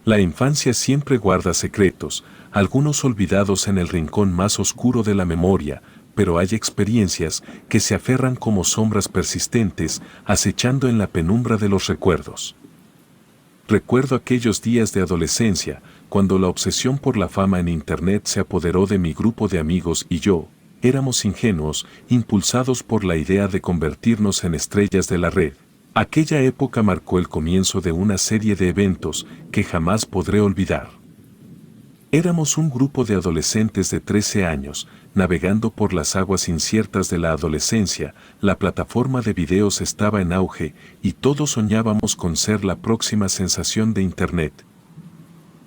La infancia siempre guarda secretos, algunos olvidados en el rincón más oscuro de la memoria, pero hay experiencias que se aferran como sombras persistentes, acechando en la penumbra de los recuerdos. Recuerdo aquellos días de adolescencia, cuando la obsesión por la fama en Internet se apoderó de mi grupo de amigos y yo. Éramos ingenuos, impulsados por la idea de convertirnos en estrellas de la red. Aquella época marcó el comienzo de una serie de eventos que jamás podré olvidar. Éramos un grupo de adolescentes de 13 años, navegando por las aguas inciertas de la adolescencia. La plataforma de videos estaba en auge y todos soñábamos con ser la próxima sensación de Internet.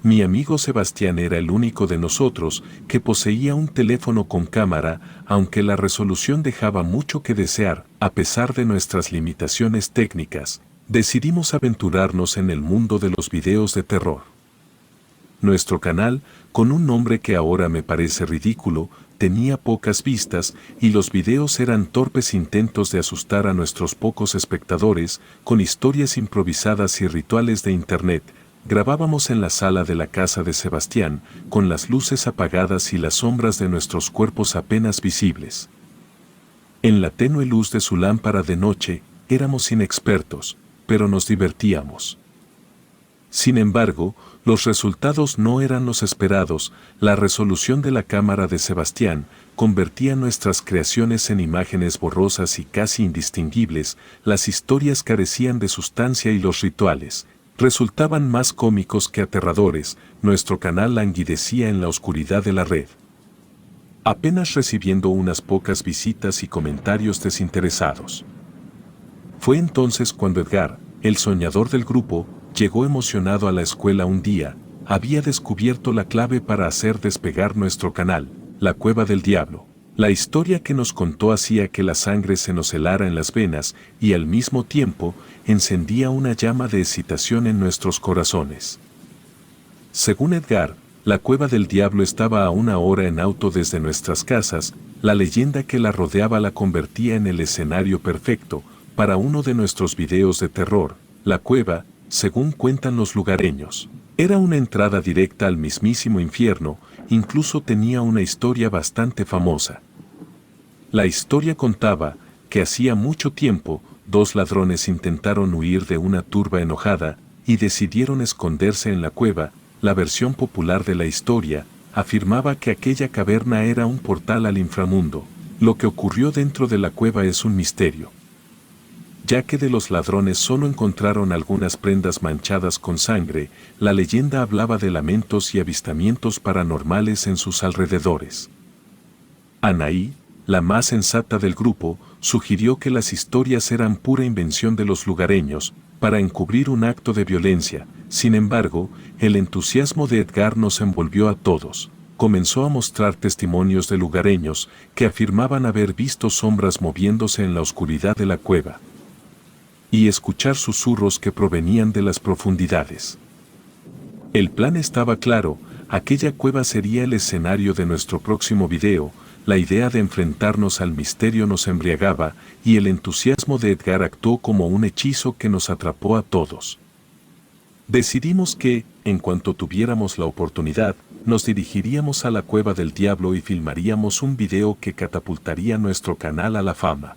Mi amigo Sebastián era el único de nosotros que poseía un teléfono con cámara, aunque la resolución dejaba mucho que desear. A pesar de nuestras limitaciones técnicas, decidimos aventurarnos en el mundo de los videos de terror. Nuestro canal, con un nombre que ahora me parece ridículo, tenía pocas vistas y los videos eran torpes intentos de asustar a nuestros pocos espectadores con historias improvisadas y rituales de Internet. Grabábamos en la sala de la casa de Sebastián, con las luces apagadas y las sombras de nuestros cuerpos apenas visibles. En la tenue luz de su lámpara de noche, éramos inexpertos, pero nos divertíamos. Sin embargo, los resultados no eran los esperados. La resolución de la cámara de Sebastián convertía nuestras creaciones en imágenes borrosas y casi indistinguibles. Las historias carecían de sustancia y los rituales resultaban más cómicos que aterradores. Nuestro canal languidecía en la oscuridad de la red, apenas recibiendo unas pocas visitas y comentarios desinteresados. Fue entonces cuando Edgar, el soñador del grupo, llegó emocionado a la escuela un día. Había descubierto la clave para hacer despegar nuestro canal, la Cueva del Diablo. La historia que nos contó hacía que la sangre se nos helara en las venas y al mismo tiempo encendía una llama de excitación en nuestros corazones. Según Edgar, la Cueva del Diablo estaba a 1 hora en auto desde nuestras casas. La leyenda que la rodeaba la convertía en el escenario perfecto para uno de nuestros videos de terror. La cueva, según cuentan los lugareños, era una entrada directa al mismísimo infierno. Incluso tenía una historia bastante famosa. La historia contaba que hacía mucho tiempo, 2 ladrones intentaron huir de una turba enojada y decidieron esconderse en la cueva. La versión popular de la historia afirmaba que aquella caverna era un portal al inframundo. Lo que ocurrió dentro de la cueva es un misterio, ya que de los ladrones solo encontraron algunas prendas manchadas con sangre. La leyenda hablaba de lamentos y avistamientos paranormales en sus alrededores. Anaí, la más sensata del grupo, sugirió que las historias eran pura invención de los lugareños, para encubrir un acto de violencia. Sin embargo, el entusiasmo de Edgar nos envolvió a todos. Comenzó a mostrar testimonios de lugareños que afirmaban haber visto sombras moviéndose en la oscuridad de la cueva y escuchar susurros que provenían de las profundidades. El plan estaba claro. Aquella cueva sería el escenario de nuestro próximo video. La idea de enfrentarnos al misterio nos embriagaba y el entusiasmo de Edgar actuó como un hechizo que nos atrapó a todos. Decidimos que, en cuanto tuviéramos la oportunidad, nos dirigiríamos a la Cueva del Diablo y filmaríamos un video que catapultaría nuestro canal a la fama.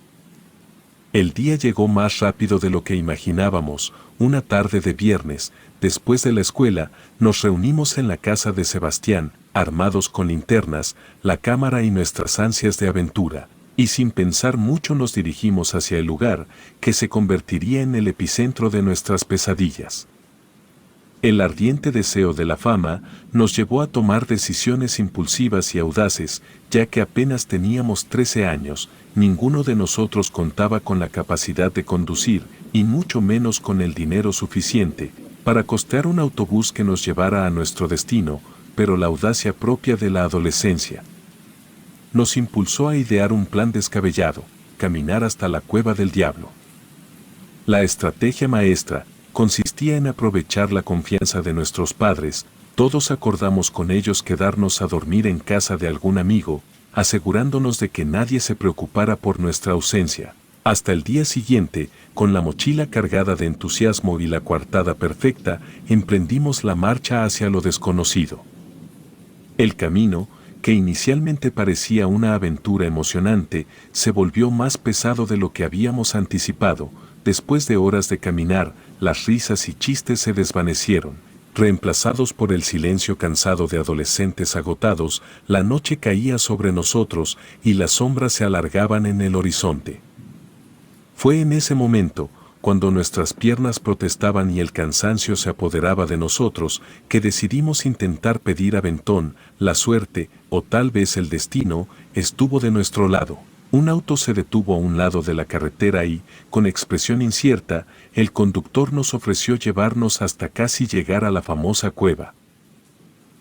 El día llegó más rápido de lo que imaginábamos. Una tarde de viernes, después de la escuela, nos reunimos en la casa de Sebastián, armados con linternas, la cámara y nuestras ansias de aventura, y sin pensar mucho nos dirigimos hacia el lugar que se convertiría en el epicentro de nuestras pesadillas. El ardiente deseo de la fama nos llevó a tomar decisiones impulsivas y audaces, ya que apenas teníamos 13 años, ninguno de nosotros contaba con la capacidad de conducir, y mucho menos con el dinero suficiente para costear un autobús que nos llevara a nuestro destino, pero la audacia propia de la adolescencia nos impulsó a idear un plan descabellado: caminar hasta la Cueva del Diablo. La estrategia maestra consistía en aprovechar la confianza de nuestros padres. Todos acordamos con ellos quedarnos a dormir en casa de algún amigo, asegurándonos de que nadie se preocupara por nuestra ausencia. Hasta el día siguiente, con la mochila cargada de entusiasmo y la coartada perfecta, emprendimos la marcha hacia lo desconocido. El camino, que inicialmente parecía una aventura emocionante, se volvió más pesado de lo que habíamos anticipado. Después de horas de caminar, las risas y chistes se desvanecieron, reemplazados por el silencio cansado de adolescentes agotados. La noche caía sobre nosotros y las sombras se alargaban en el horizonte. Fue en ese momento, cuando nuestras piernas protestaban y el cansancio se apoderaba de nosotros, que decidimos intentar pedir aventón. La suerte, o tal vez el destino, estuvo de nuestro lado. Un auto se detuvo a un lado de la carretera y, con expresión incierta, el conductor nos ofreció llevarnos hasta casi llegar a la famosa cueva.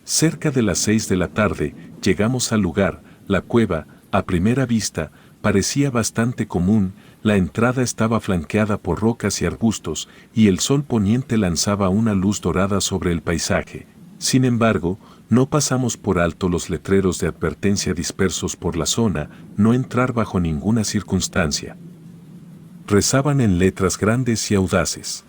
Cerca de las 6 de la tarde, llegamos al lugar. La cueva, a primera vista, parecía bastante común. La entrada estaba flanqueada por rocas y arbustos, y el sol poniente lanzaba una luz dorada sobre el paisaje. Sin embargo, no pasamos por alto los letreros de advertencia dispersos por la zona: no entrar bajo ninguna circunstancia. Rezaban en letras grandes y audaces.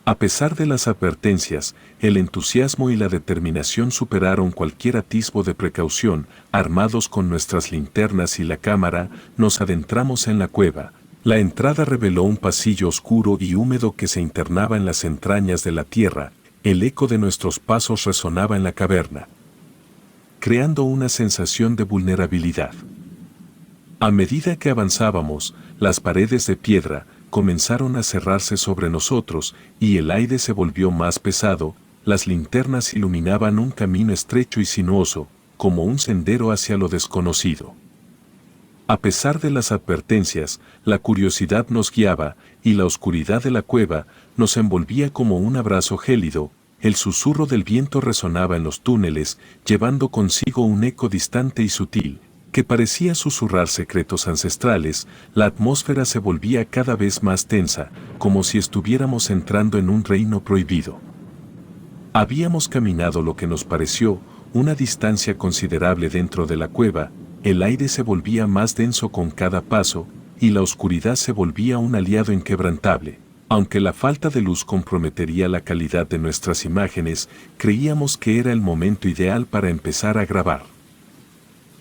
A pesar de las advertencias, el entusiasmo y la determinación superaron cualquier atisbo de precaución. Armados con nuestras linternas y la cámara, nos adentramos en la cueva. La entrada reveló un pasillo oscuro y húmedo que se internaba en las entrañas de la tierra. El eco de nuestros pasos resonaba en la caverna, creando una sensación de vulnerabilidad. A medida que avanzábamos, las paredes de piedra comenzaron a cerrarse sobre nosotros y el aire se volvió más pesado. Las linternas iluminaban un camino estrecho y sinuoso, como un sendero hacia lo desconocido. A pesar de las advertencias, la curiosidad nos guiaba, y la oscuridad de la cueva nos envolvía como un abrazo gélido. El susurro del viento resonaba en los túneles, llevando consigo un eco distante y sutil, que parecía susurrar secretos ancestrales. La atmósfera se volvía cada vez más tensa, como si estuviéramos entrando en un reino prohibido. Habíamos caminado lo que nos pareció una distancia considerable dentro de la cueva. El aire se volvía más denso con cada paso, y la oscuridad se volvía un aliado inquebrantable. Aunque la falta de luz comprometería la calidad de nuestras imágenes, creíamos que era el momento ideal para empezar a grabar.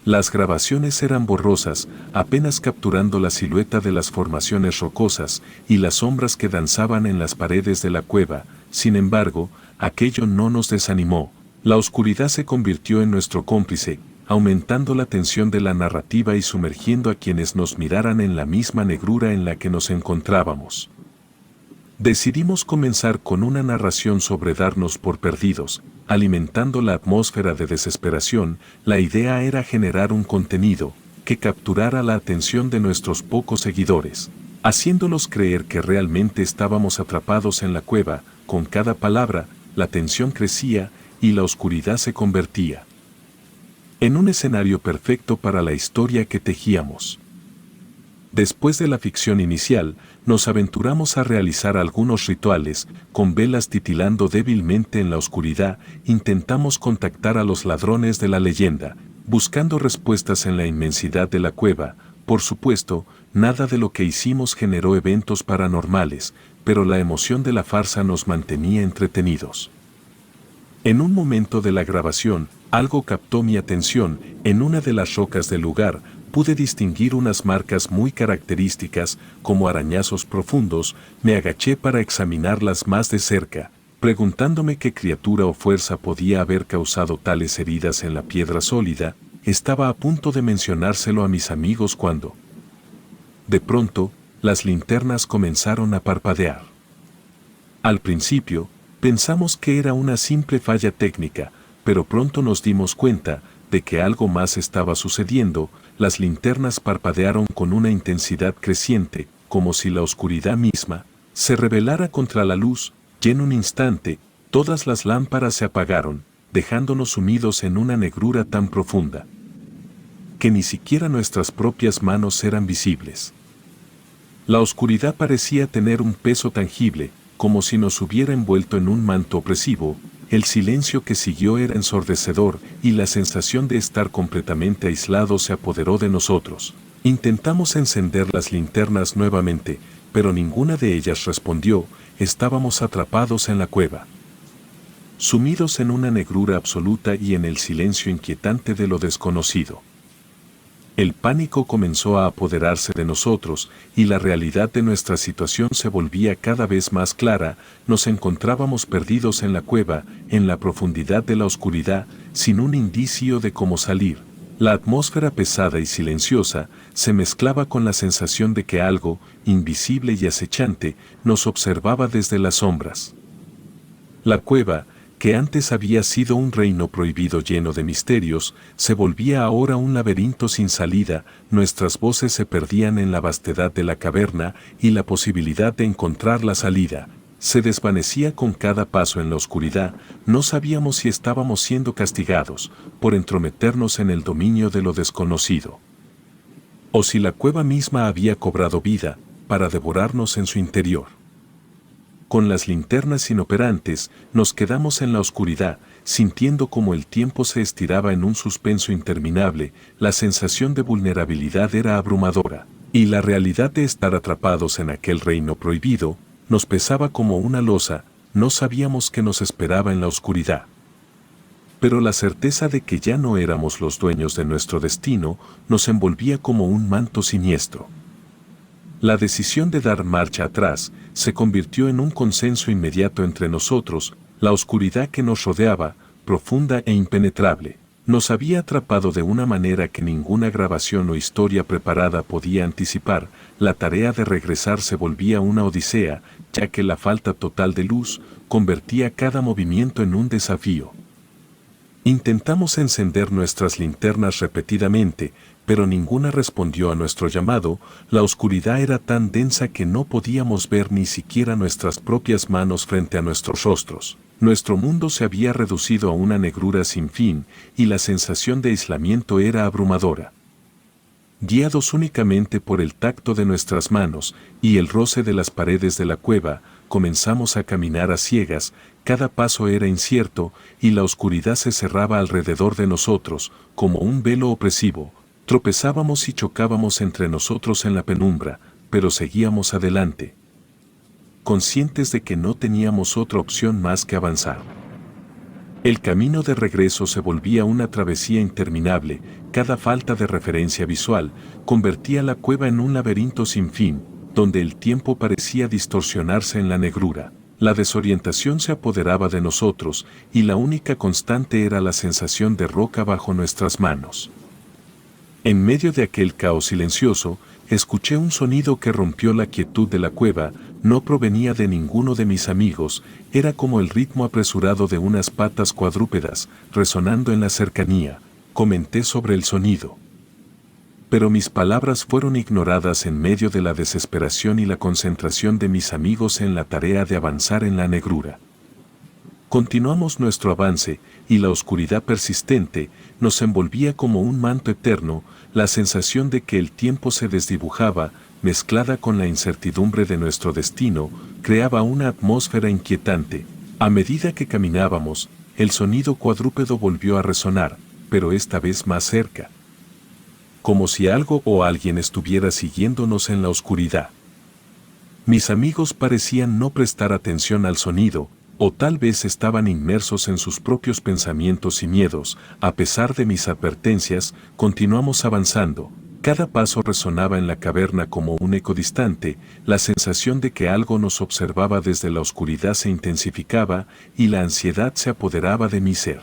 Las grabaciones eran borrosas, apenas capturando la silueta de las formaciones rocosas y las sombras que danzaban en las paredes de la cueva. Sin embargo, aquello no nos desanimó. La oscuridad se convirtió en nuestro cómplice, aumentando la tensión de la narrativa y sumergiendo a quienes nos miraran en la misma negrura en la que nos encontrábamos. Decidimos comenzar con una narración sobre darnos por perdidos, alimentando la atmósfera de desesperación. La idea era generar un contenido que capturara la atención de nuestros pocos seguidores, haciéndolos creer que realmente estábamos atrapados en la cueva. Con cada palabra, la tensión crecía y la oscuridad se convertía en un escenario perfecto para la historia que tejíamos. Después de la ficción inicial, nos aventuramos a realizar algunos rituales. Con velas titilando débilmente en la oscuridad, intentamos contactar a los ladrones de la leyenda, buscando respuestas en la inmensidad de la cueva. Por supuesto, nada de lo que hicimos generó eventos paranormales, pero la emoción de la farsa nos mantenía entretenidos. En un momento de la grabación, algo captó mi atención. En una de las rocas del lugar, pude distinguir unas marcas muy características, como arañazos profundos. Me agaché para examinarlas más de cerca, preguntándome qué criatura o fuerza podía haber causado tales heridas en la piedra sólida. Estaba a punto de mencionárselo a mis amigos cuando, de pronto, las linternas comenzaron a parpadear. Al principio, pensamos que era una simple falla técnica, pero pronto nos dimos cuenta de que algo más estaba sucediendo. Las linternas parpadearon con una intensidad creciente, como si la oscuridad misma se rebelara contra la luz, y en un instante, todas las lámparas se apagaron, dejándonos sumidos en una negrura tan profunda que ni siquiera nuestras propias manos eran visibles. La oscuridad parecía tener un peso tangible, como si nos hubiera envuelto en un manto opresivo. El silencio que siguió era ensordecedor, y la sensación de estar completamente aislados se apoderó de nosotros. Intentamos encender las linternas nuevamente, pero ninguna de ellas respondió. Estábamos atrapados en la cueva, sumidos en una negrura absoluta y en el silencio inquietante de lo desconocido. El pánico comenzó a apoderarse de nosotros y la realidad de nuestra situación se volvía cada vez más clara. Nos encontrábamos perdidos en la cueva, en la profundidad de la oscuridad, sin un indicio de cómo salir. La atmósfera pesada y silenciosa se mezclaba con la sensación de que algo, invisible y acechante, nos observaba desde las sombras. La cueva, que antes había sido un reino prohibido lleno de misterios, se volvía ahora un laberinto sin salida. Nuestras voces se perdían en la vastedad de la caverna y la posibilidad de encontrar la salida se desvanecía con cada paso en la oscuridad. No sabíamos si estábamos siendo castigados por entrometernos en el dominio de lo desconocido, o si la cueva misma había cobrado vida para devorarnos en su interior. Con las linternas inoperantes, nos quedamos en la oscuridad, sintiendo como el tiempo se estiraba en un suspenso interminable. La sensación de vulnerabilidad era abrumadora, y la realidad de estar atrapados en aquel reino prohibido nos pesaba como una losa. No sabíamos qué nos esperaba en la oscuridad, pero la certeza de que ya no éramos los dueños de nuestro destino nos envolvía como un manto siniestro. La decisión de dar marcha atrás se convirtió en un consenso inmediato entre nosotros. La oscuridad que nos rodeaba, profunda e impenetrable, nos había atrapado de una manera que ninguna grabación o historia preparada podía anticipar. La tarea de regresar se volvía una odisea, ya que la falta total de luz convertía cada movimiento en un desafío. Intentamos encender nuestras linternas repetidamente, pero ninguna respondió a nuestro llamado. La oscuridad era tan densa que no podíamos ver ni siquiera nuestras propias manos frente a nuestros rostros. Nuestro mundo se había reducido a una negrura sin fin, y la sensación de aislamiento era abrumadora. Guiados únicamente por el tacto de nuestras manos y el roce de las paredes de la cueva, comenzamos a caminar a ciegas. Cada paso era incierto, y la oscuridad se cerraba alrededor de nosotros, como un velo opresivo. Tropezábamos y chocábamos entre nosotros en la penumbra, pero seguíamos adelante, conscientes de que no teníamos otra opción más que avanzar. El camino de regreso se volvía una travesía interminable. Cada falta de referencia visual convertía la cueva en un laberinto sin fin, donde el tiempo parecía distorsionarse en la negrura. La desorientación se apoderaba de nosotros, y la única constante era la sensación de roca bajo nuestras manos. En medio de aquel caos silencioso, escuché un sonido que rompió la quietud de la cueva. No provenía de ninguno de mis amigos, era como el ritmo apresurado de unas patas cuadrúpedas, resonando en la cercanía. Comenté sobre el sonido, pero mis palabras fueron ignoradas en medio de la desesperación y la concentración de mis amigos en la tarea de avanzar en la negrura. Continuamos nuestro avance, y la oscuridad persistente nos envolvía como un manto eterno. La sensación de que el tiempo se desdibujaba, mezclada con la incertidumbre de nuestro destino, creaba una atmósfera inquietante. A medida que caminábamos, el sonido cuadrúpedo volvió a resonar, pero esta vez más cerca, como si algo o alguien estuviera siguiéndonos en la oscuridad. Mis amigos parecían no prestar atención al sonido, o tal vez estaban inmersos en sus propios pensamientos y miedos. A pesar de mis advertencias, continuamos avanzando. Cada paso resonaba en la caverna como un eco distante. La sensación de que algo nos observaba desde la oscuridad se intensificaba, y la ansiedad se apoderaba de mi ser.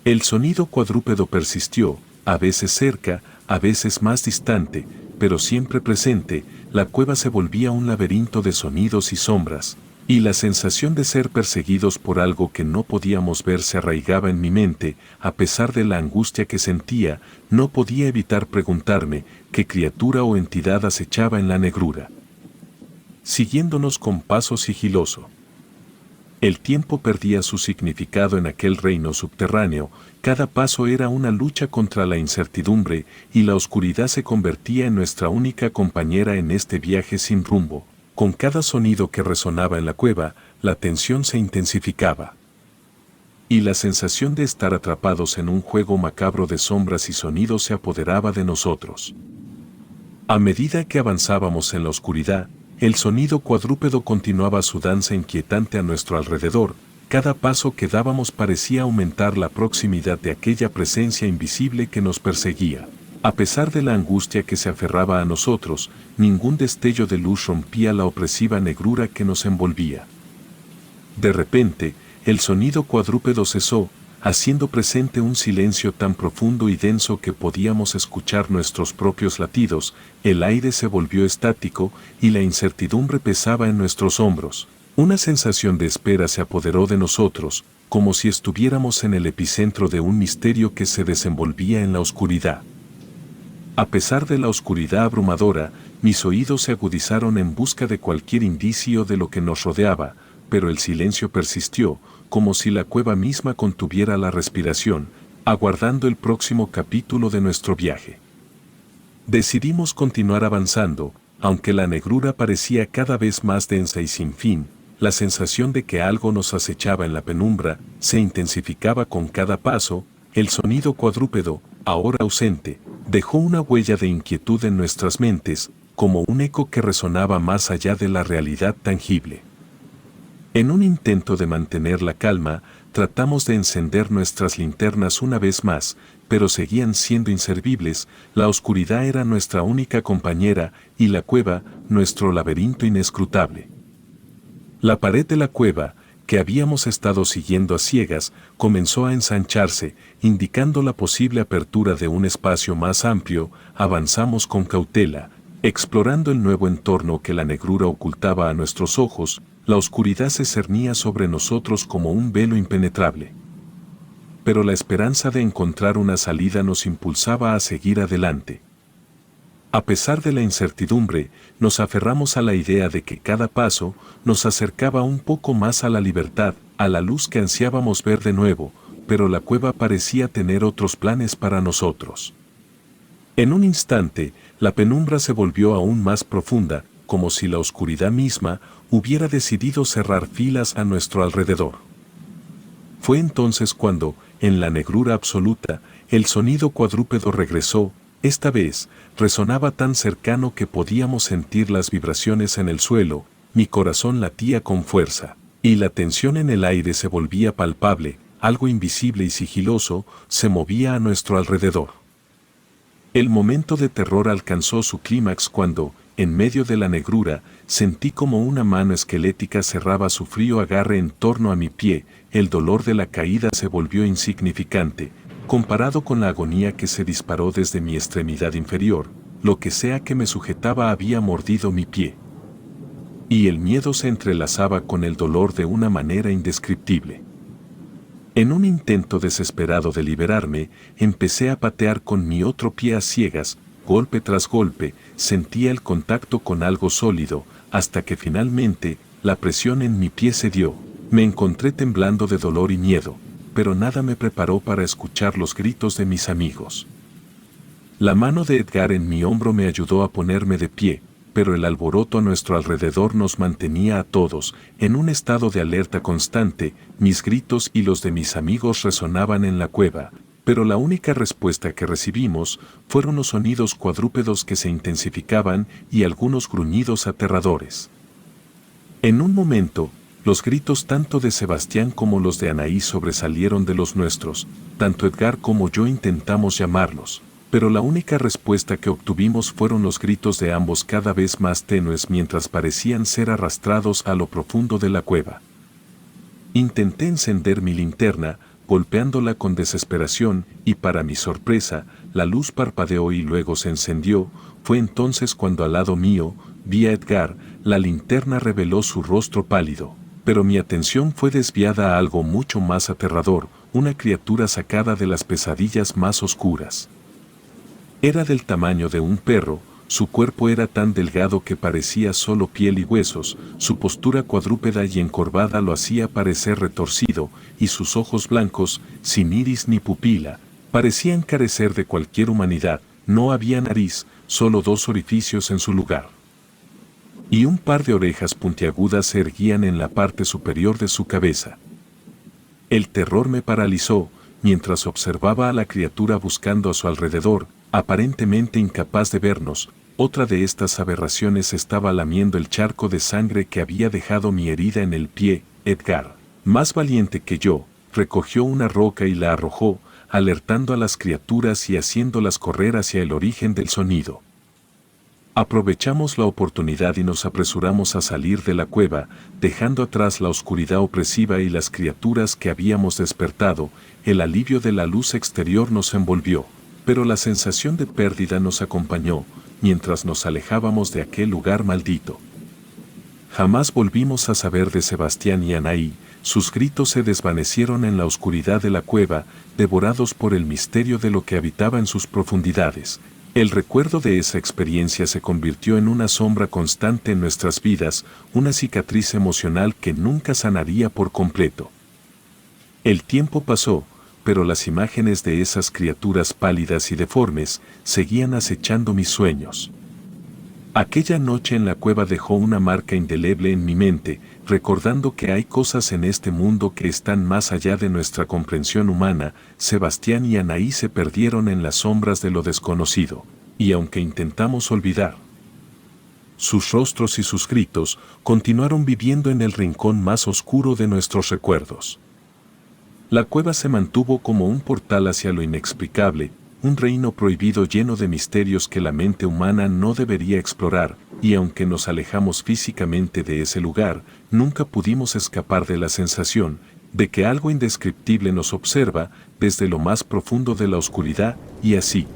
El sonido cuadrúpedo persistió, a veces cerca, a veces más distante, pero siempre presente. La cueva se volvía un laberinto de sonidos y sombras, y la sensación de ser perseguidos por algo que no podíamos ver se arraigaba en mi mente. A pesar de la angustia que sentía, no podía evitar preguntarme qué criatura o entidad acechaba en la negrura, siguiéndonos con paso sigiloso. El tiempo perdía su significado en aquel reino subterráneo. Cada paso era una lucha contra la incertidumbre, y la oscuridad se convertía en nuestra única compañera en este viaje sin rumbo. Con cada sonido que resonaba en la cueva, la tensión se intensificaba. y la sensación de estar atrapados en un juego macabro de sombras y sonidos se apoderaba de nosotros. A medida que avanzábamos en la oscuridad, el sonido cuadrúpedo continuaba su danza inquietante a nuestro alrededor. Cada paso que dábamos parecía aumentar la proximidad de aquella presencia invisible que nos perseguía. A pesar de la angustia que se aferraba a nosotros, ningún destello de luz rompía la opresiva negrura que nos envolvía. De repente, el sonido cuadrúpedo cesó, haciendo presente un silencio tan profundo y denso que podíamos escuchar nuestros propios latidos. El aire se volvió estático y la incertidumbre pesaba en nuestros hombros. Una sensación de espera se apoderó de nosotros, como si estuviéramos en el epicentro de un misterio que se desenvolvía en la oscuridad. A pesar de la oscuridad abrumadora, mis oídos se agudizaron en busca de cualquier indicio de lo que nos rodeaba, pero el silencio persistió, como si la cueva misma contuviera la respiración, aguardando el próximo capítulo de nuestro viaje. Decidimos continuar avanzando, aunque la negrura parecía cada vez más densa y sin fin. La sensación de que algo nos acechaba en la penumbra se intensificaba con cada paso. El sonido cuadrúpedo, ahora ausente, dejó una huella de inquietud en nuestras mentes, como un eco que resonaba más allá de la realidad tangible. En un intento de mantener la calma, tratamos de encender nuestras linternas una vez más, pero seguían siendo inservibles. La oscuridad era nuestra única compañera y la cueva, nuestro laberinto inescrutable. La pared de la cueva, que habíamos estado siguiendo a ciegas, comenzó a ensancharse, indicando la posible apertura de un espacio más amplio. Avanzamos con cautela, explorando el nuevo entorno que la negrura ocultaba a nuestros ojos. La oscuridad se cernía sobre nosotros como un velo impenetrable. Pero la esperanza de encontrar una salida nos impulsaba a seguir adelante. A pesar de la incertidumbre, nos aferramos a la idea de que cada paso nos acercaba un poco más a la libertad, a la luz que ansiábamos ver de nuevo, pero la cueva parecía tener otros planes para nosotros. En un instante, la penumbra se volvió aún más profunda, como si la oscuridad misma hubiera decidido cerrar filas a nuestro alrededor. Fue entonces cuando, en la negrura absoluta, el sonido cuadrúpedo regresó. Esta vez, resonaba tan cercano que podíamos sentir las vibraciones en el suelo. Mi corazón latía con fuerza, y la tensión en el aire se volvía palpable. Algo invisible y sigiloso se movía a nuestro alrededor. El momento de terror alcanzó su clímax cuando, en medio de la negrura, sentí como una mano esquelética cerraba su frío agarre en torno a mi pie. El dolor de la caída se volvió insignificante, comparado con la agonía que se disparó desde mi extremidad inferior. Lo que sea que me sujetaba había mordido mi pie. Y el miedo se entrelazaba con el dolor de una manera indescriptible. En un intento desesperado de liberarme, empecé a patear con mi otro pie a ciegas. Golpe tras golpe, sentía el contacto con algo sólido, hasta que finalmente, la presión en mi pie cedió. Me encontré temblando de dolor y miedo, pero nada me preparó para escuchar los gritos de mis amigos. La mano de Edgar en mi hombro me ayudó a ponerme de pie, pero el alboroto a nuestro alrededor nos mantenía a todos en un estado de alerta constante. Mis gritos y los de mis amigos resonaban en la cueva, pero la única respuesta que recibimos fueron los sonidos cuadrúpedos que se intensificaban y algunos gruñidos aterradores. En un momento, los gritos tanto de Sebastián como los de Anaís sobresalieron de los nuestros. Tanto Edgar como yo intentamos llamarlos, pero la única respuesta que obtuvimos fueron los gritos de ambos cada vez más tenues mientras parecían ser arrastrados a lo profundo de la cueva. Intenté encender mi linterna, golpeándola con desesperación, y para mi sorpresa, la luz parpadeó y luego se encendió. Fue entonces cuando al lado mío, vi a Edgar. La linterna reveló su rostro pálido, pero mi atención fue desviada a algo mucho más aterrador, una criatura sacada de las pesadillas más oscuras. Era del tamaño de un perro. Su cuerpo era tan delgado que parecía solo piel y huesos. Su postura cuadrúpeda y encorvada lo hacía parecer retorcido, y sus ojos blancos, sin iris ni pupila, parecían carecer de cualquier humanidad. No había nariz, solo 2 orificios en su lugar. Y un par de orejas puntiagudas se erguían en la parte superior de su cabeza. El terror me paralizó, mientras observaba a la criatura buscando a su alrededor, aparentemente incapaz de vernos. Otra de estas aberraciones estaba lamiendo el charco de sangre que había dejado mi herida en el pie. Edgar, más valiente que yo, recogió una roca y la arrojó, alertando a las criaturas y haciéndolas correr hacia el origen del sonido. Aprovechamos la oportunidad y nos apresuramos a salir de la cueva, dejando atrás la oscuridad opresiva y las criaturas que habíamos despertado. El alivio de la luz exterior nos envolvió, pero la sensación de pérdida nos acompañó, mientras nos alejábamos de aquel lugar maldito. Jamás volvimos a saber de Sebastián y Anaí. Sus gritos se desvanecieron en la oscuridad de la cueva, devorados por el misterio de lo que habitaba en sus profundidades. El recuerdo de esa experiencia se convirtió en una sombra constante en nuestras vidas, una cicatriz emocional que nunca sanaría por completo. El tiempo pasó, pero las imágenes de esas criaturas pálidas y deformes seguían acechando mis sueños. Aquella noche en la cueva dejó una marca indeleble en mi mente, recordando que hay cosas en este mundo que están más allá de nuestra comprensión humana. Sebastián y Anaí se perdieron en las sombras de lo desconocido, y aunque intentamos olvidar sus rostros y sus gritos, continuaron viviendo en el rincón más oscuro de nuestros recuerdos. La cueva se mantuvo como un portal hacia lo inexplicable, un reino prohibido lleno de misterios que la mente humana no debería explorar, y aunque nos alejamos físicamente de ese lugar, nunca pudimos escapar de la sensación de que algo indescriptible nos observa desde lo más profundo de la oscuridad. Y así,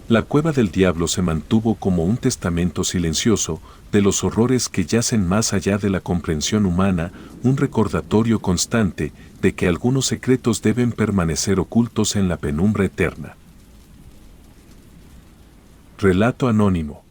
la cueva del diablo se mantuvo como un testamento silencioso de los horrores que yacen más allá de la comprensión humana, un recordatorio constante de que algunos secretos deben permanecer ocultos en la penumbra eterna. Relato anónimo.